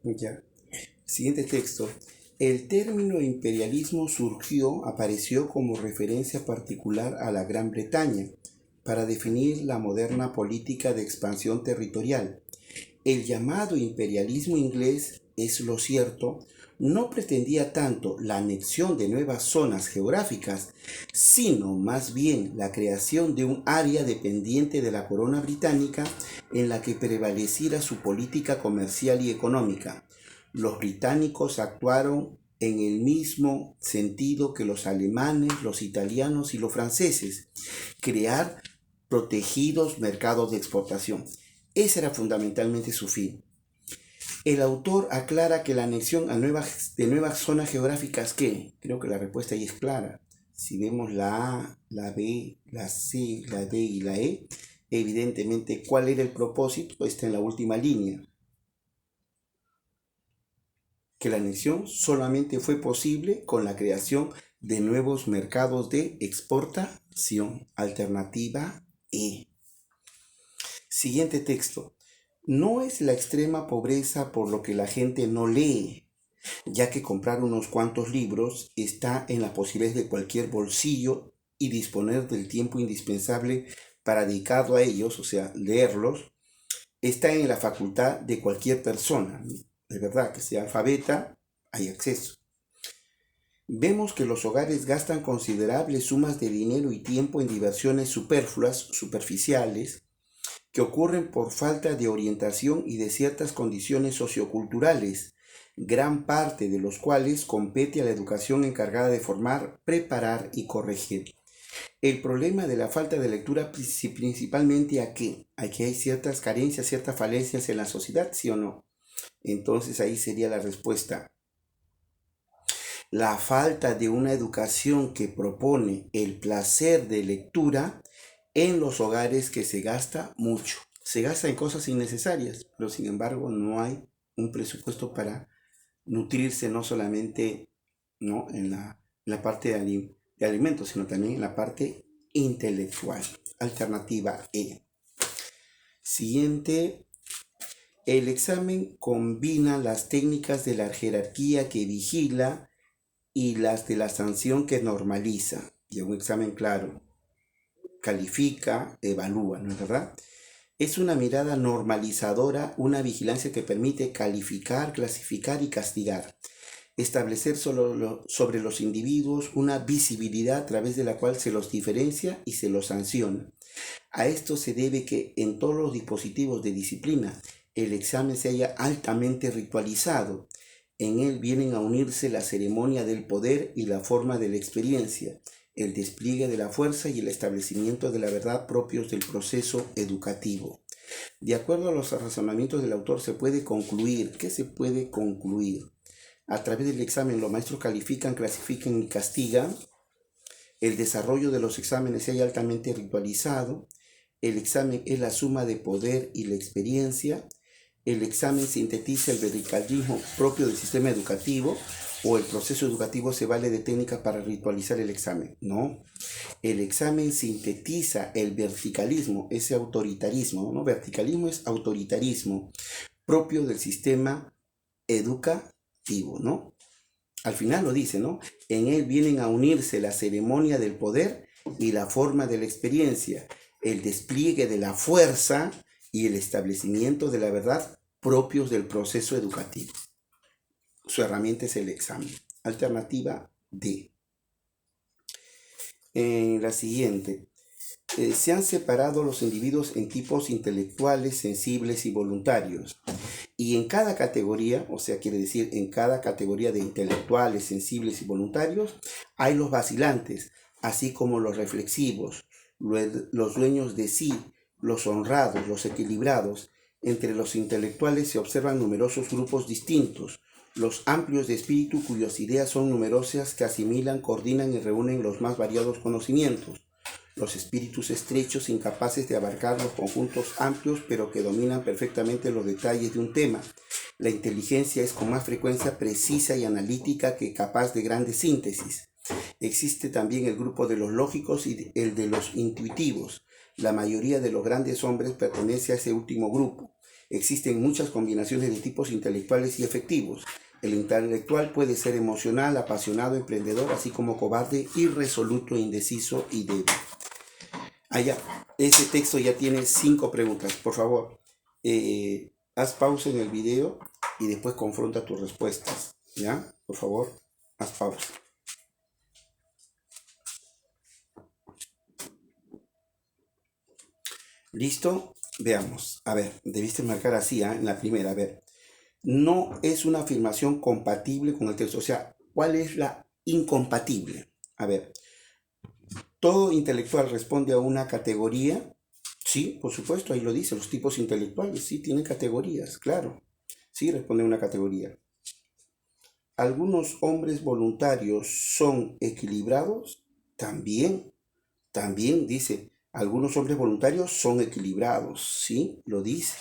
Ya. Siguiente texto. El término imperialismo apareció como referencia particular a la Gran Bretaña para definir la moderna política de expansión territorial. El llamado imperialismo inglés, es lo cierto, no pretendía tanto la anexión de nuevas zonas geográficas, sino más bien la creación de un área dependiente de la corona británica en la que prevaleciera su política comercial y económica. Los británicos actuaron en el mismo sentido que los alemanes, los italianos y los franceses: crear protegidos mercados de exportación. Ese era fundamentalmente su fin. El autor aclara que la anexión de nuevas zonas geográficas, ¿qué? Creo que la respuesta ahí es clara. Si vemos la A, la B, la C, la D y la E, evidentemente, ¿cuál era el propósito? Está en la última línea. Que la anexión solamente fue posible con la creación de nuevos mercados de exportación. Alternativa E. Siguiente texto. No es la extrema pobreza por lo que la gente no lee, ya que comprar unos cuantos libros está en la posibilidad de cualquier bolsillo y disponer del tiempo indispensable para dedicarlo a ellos, o sea, leerlos, está en la facultad de cualquier persona. De verdad, que sea alfabeta, hay acceso. Vemos que los hogares gastan considerables sumas de dinero y tiempo en diversiones superfluas, superficiales, que ocurren por falta de orientación y de ciertas condiciones socioculturales, gran parte de los cuales compete a la educación encargada de formar, preparar y corregir. El problema de la falta de lectura principalmente a qué? A que hay ciertas carencias, ciertas falencias en la sociedad, ¿sí o no? Entonces ahí sería la respuesta. La falta de una educación que propone el placer de lectura en los hogares, que se gasta mucho. Se gasta en cosas innecesarias, pero sin embargo no hay un presupuesto para nutrirse, no solamente, ¿no?, en la parte de alimentos, sino también en la parte intelectual. Alternativa E. Siguiente. El examen combina las técnicas de la jerarquía que vigila y las de la sanción que normaliza. Y un examen, claro, califica, evalúa, ¿no es verdad? Es una mirada normalizadora, una vigilancia que permite calificar, clasificar y castigar. Establecer sobre los individuos una visibilidad a través de la cual se los diferencia y se los sanciona. A esto se debe que en todos los dispositivos de disciplina el examen se haya altamente ritualizado. En él vienen a unirse la ceremonia del poder y la forma de la experiencia, el despliegue de la fuerza y el establecimiento de la verdad propios del proceso educativo. De acuerdo a los razonamientos del autor se puede concluir. ¿Qué se puede concluir? A través del examen los maestros califican, clasifican y castigan. El desarrollo de los exámenes se halla altamente ritualizado. El examen es la suma de poder y la experiencia. El examen sintetiza el verticalismo propio del sistema educativo, o el proceso educativo se vale de técnicas para ritualizar el examen. No, el examen sintetiza el verticalismo, ese autoritarismo, ¿no? Verticalismo es autoritarismo propio del sistema educativo, ¿no? Al final lo dice, ¿no? En él vienen a unirse la ceremonia del poder y la forma de la experiencia, el despliegue de la fuerza y el establecimiento de la verdad propios del proceso educativo. Su herramienta es el examen. Alternativa D. La siguiente. Se han separado los individuos en tipos intelectuales, sensibles y voluntarios. Y en cada categoría, o sea, quiere decir, en cada categoría de intelectuales, sensibles y voluntarios, hay los vacilantes, así como los reflexivos, los dueños de sí, los honrados, los equilibrados. Entre los intelectuales se observan numerosos grupos distintos: los amplios de espíritu, cuyas ideas son numerosas, que asimilan, coordinan y reúnen los más variados conocimientos; los espíritus estrechos, incapaces de abarcar los conjuntos amplios, pero que dominan perfectamente los detalles de un tema. La inteligencia es con más frecuencia precisa y analítica que capaz de grandes síntesis. Existe también el grupo de los lógicos y el de los intuitivos. La mayoría de los grandes hombres pertenece a ese último grupo. Existen muchas combinaciones de tipos intelectuales y efectivos. El intelectual puede ser emocional, apasionado, emprendedor, así como cobarde, irresoluto, indeciso y débil. Allá, ese texto ya tiene 5 preguntas. Por favor, haz pausa en el video y después confronta tus respuestas. ¿Ya? Por favor, haz pausa. ¿Listo? Veamos. A ver, debiste marcar así, en la primera. A ver, no es una afirmación compatible con el texto. O sea, ¿cuál es la incompatible? A ver, ¿todo intelectual responde a una categoría? Sí, por supuesto, ahí lo dice, los tipos intelectuales, sí, tienen categorías, claro. Sí, responde a una categoría. ¿Algunos hombres voluntarios son equilibrados? También dice, algunos hombres voluntarios son equilibrados, sí, lo dice.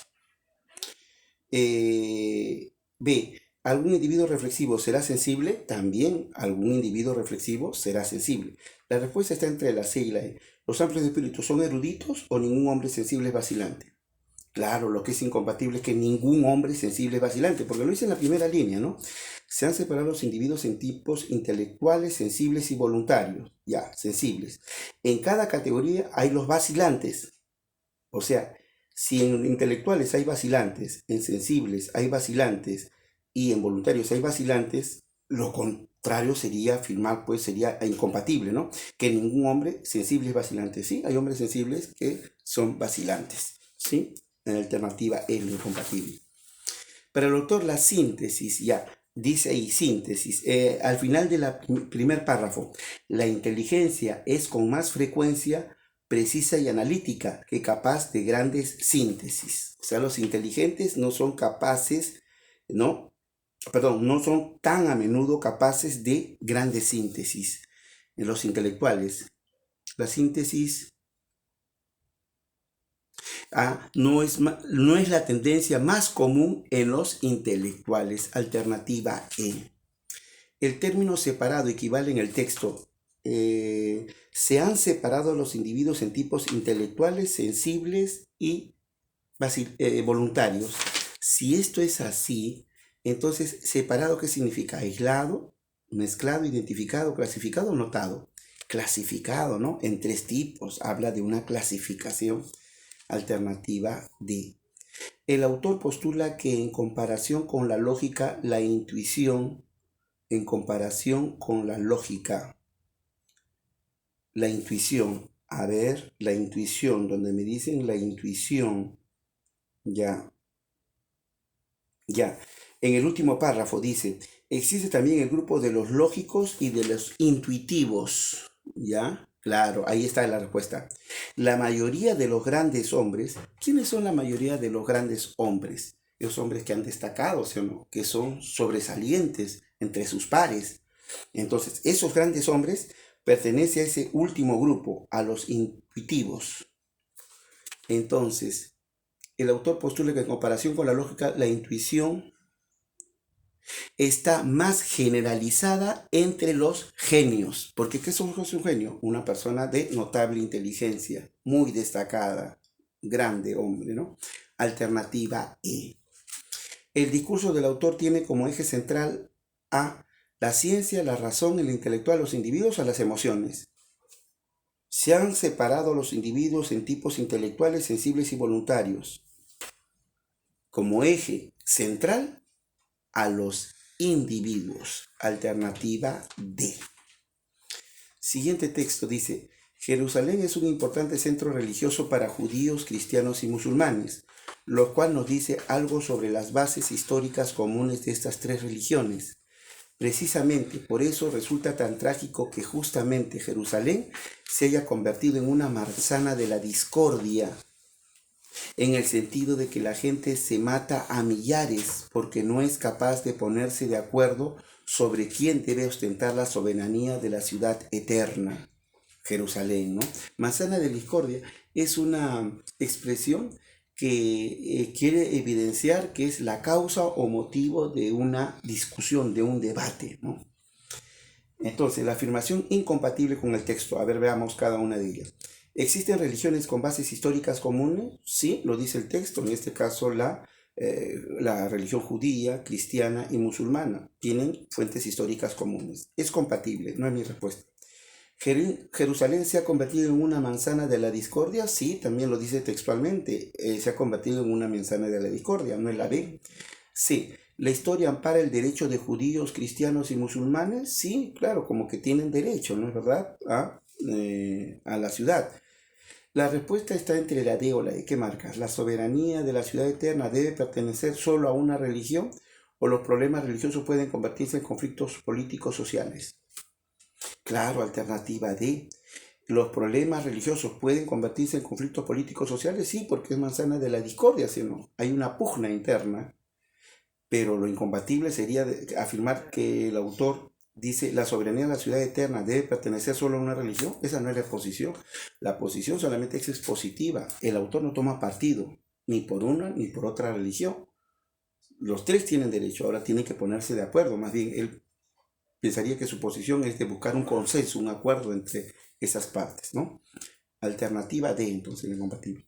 B. ¿Algún individuo reflexivo será sensible? También algún individuo reflexivo será sensible. La respuesta está entre la C y la E. ¿Los amplios de espíritu son eruditos o ningún hombre sensible es vacilante? Claro, lo que es incompatible es que ningún hombre sensible es vacilante, porque lo dice en la primera línea, ¿no? Se han separado los individuos en tipos intelectuales, sensibles y voluntarios. Ya, sensibles. En cada categoría hay los vacilantes. O sea, si en intelectuales hay vacilantes, en sensibles hay vacilantes y en voluntarios hay vacilantes, lo contrario sería afirmar, pues sería incompatible, ¿no? Que ningún hombre sensible es vacilante. Sí, hay hombres sensibles que son vacilantes, ¿sí? En alternativa es lo incompatible. Para el autor, la síntesis, ya, dice ahí síntesis, al final del primer párrafo, la inteligencia es con más frecuencia precisa y analítica que capaz de grandes síntesis. O sea, los inteligentes no son capaces, no son tan a menudo capaces de grandes síntesis. En los intelectuales, la síntesis no es la tendencia más común en los intelectuales. Alternativa E. El término separado equivale en el texto. Se han separado los individuos en tipos intelectuales, sensibles y voluntarios. Si esto es así, entonces, ¿separado qué significa? Aislado, mezclado, identificado, clasificado o notado. Clasificado, ¿no? En 3 tipos. Habla de una clasificación. Alternativa D. El autor postula que en comparación con la lógica, la intuición, la intuición, donde me dicen la intuición, ya, en el último párrafo dice, existe también el grupo de los lógicos y de los intuitivos, ¿ya? Claro, ahí está la respuesta. La mayoría de los grandes hombres, ¿quiénes son la mayoría de los grandes hombres? Los hombres que han destacado, ¿sí o no? Que son sobresalientes entre sus pares. Entonces, esos grandes hombres pertenecen a ese último grupo, a los intuitivos. Entonces, el autor postula que en comparación con la lógica, la intuición está más generalizada entre los genios. Porque ¿qué es un genio? Una persona de notable inteligencia, muy destacada, grande hombre, ¿no? Alternativa E. El discurso del autor tiene como eje central a la ciencia, la razón, el intelectual, los individuos, a las emociones. Se han separado los individuos en tipos intelectuales, sensibles y voluntarios. Como eje central a los individuos. Alternativa D. Siguiente texto dice, Jerusalén es un importante centro religioso para judíos, cristianos y musulmanes, lo cual nos dice algo sobre las bases históricas comunes de estas 3 religiones. Precisamente por eso resulta tan trágico que justamente Jerusalén se haya convertido en una manzana de la discordia, en el sentido de que la gente se mata a millares porque no es capaz de ponerse de acuerdo sobre quién debe ostentar la soberanía de la ciudad eterna, Jerusalén, ¿no? Manzana de discordia es una expresión que quiere evidenciar que es la causa o motivo de una discusión, de un debate, ¿no? Entonces, la afirmación incompatible con el texto. A ver, veamos cada una de ellas. ¿Existen religiones con bases históricas comunes? Sí, lo dice el texto. En este caso, la la religión judía, cristiana y musulmana. Tienen fuentes históricas comunes. Es compatible, no es mi respuesta. ¿Jerusalén se ha convertido en una manzana de la discordia? Sí, también lo dice textualmente. Se ha convertido en una manzana de la discordia, no es la B. Sí. ¿La historia ampara el derecho de judíos, cristianos y musulmanes? Sí, claro, como que tienen derecho, ¿no es verdad? A la ciudad. La respuesta está entre la D o la E. ¿Qué marcas? ¿La soberanía de la ciudad eterna debe pertenecer solo a una religión o los problemas religiosos pueden convertirse en conflictos políticos sociales? Claro, alternativa D. ¿Los problemas religiosos pueden convertirse en conflictos políticos sociales? Sí, porque es manzana de la discordia, ¿sí o no? Hay una pugna interna, pero lo incompatible sería afirmar que el autor dice la soberanía de la ciudad eterna debe pertenecer solo a una religión. Esa no es la posición. La posición solamente es expositiva. El autor no toma partido ni por una ni por otra religión. Los tres tienen derecho, ahora tienen que ponerse de acuerdo. Más bien, él pensaría que su posición es de buscar un consenso, un acuerdo entre esas partes, ¿no? Alternativa D, entonces, el incompatible.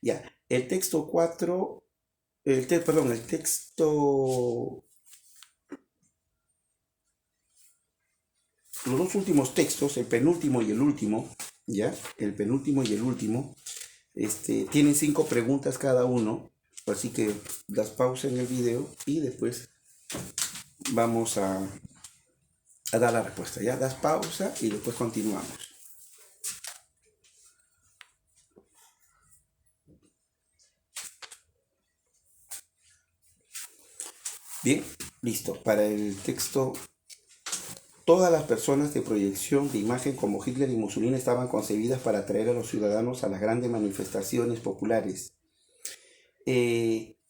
Ya, el texto 4, el texto, los dos últimos textos, el penúltimo y el último, ya, el penúltimo y el último, tienen 5 preguntas cada uno, así que das pausa en el video y después vamos a dar la respuesta, ya, das pausa y después continuamos. Bien, listo. Para el texto, todas las personas de proyección de imagen como Hitler y Mussolini estaban concebidas para atraer a los ciudadanos a las grandes manifestaciones populares.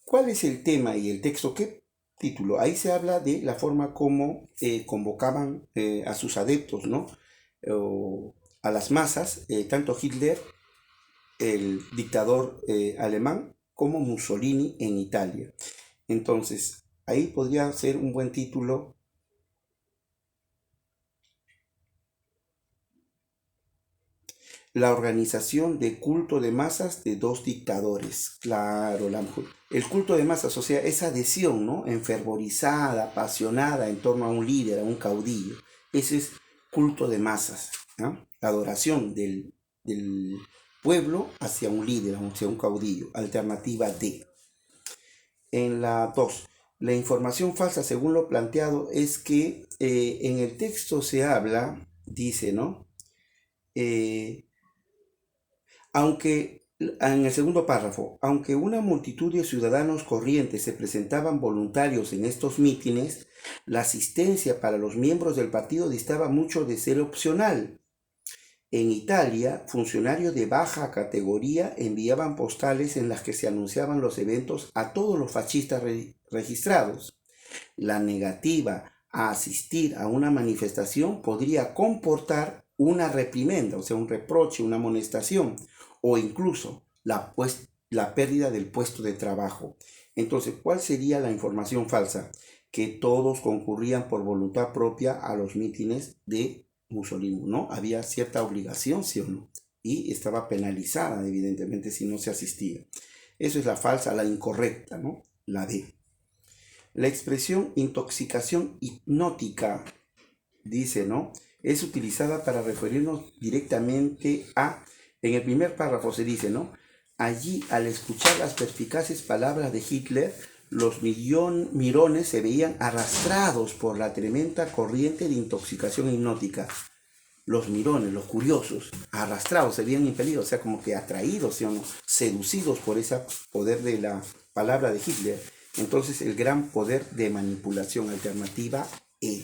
¿Cuál es el tema y el texto? ¿Qué título? Ahí se habla de la forma como convocaban a sus adeptos, ¿no? A las masas, tanto Hitler, el dictador alemán, como Mussolini en Italia. Entonces, ahí podría ser un buen título. La organización de culto de masas de dos dictadores. Claro, el culto de masas, o sea, esa adhesión, ¿no? Enfervorizada, apasionada en torno a un líder, a un caudillo. Ese es culto de masas, ¿no? La adoración del pueblo hacia un líder, hacia un caudillo. Alternativa D. En la 2. La información falsa, según lo planteado, es que en el texto se habla, dice, ¿no? Aunque, en el segundo párrafo, aunque una multitud de ciudadanos corrientes se presentaban voluntarios en estos mítines, la asistencia para los miembros del partido distaba mucho de ser opcional. En Italia, funcionarios de baja categoría enviaban postales en las que se anunciaban los eventos a todos los fascistas registrados. La negativa a asistir a una manifestación podría comportar una reprimenda, o sea, un reproche, una amonestación, o incluso la pérdida del puesto de trabajo. Entonces, ¿cuál sería la información falsa? Que todos concurrían por voluntad propia a los mítines de Mussolini, ¿no? Había cierta obligación, ¿sí o no? Y estaba penalizada, evidentemente, si no se asistía. Eso es la falsa, la incorrecta, ¿no? La D. La expresión intoxicación hipnótica, dice, ¿no? Es utilizada para referirnos directamente a, en el primer párrafo se dice, ¿no? Allí, al escuchar las perspicaces palabras de Hitler, los mirones se veían arrastrados por la tremenda corriente de intoxicación hipnótica. Los mirones, los curiosos, arrastrados, se veían impelidos, o sea, como que atraídos, ¿sí o no? Seducidos por ese poder de la palabra de Hitler. Entonces, el gran poder de manipulación, alternativa E.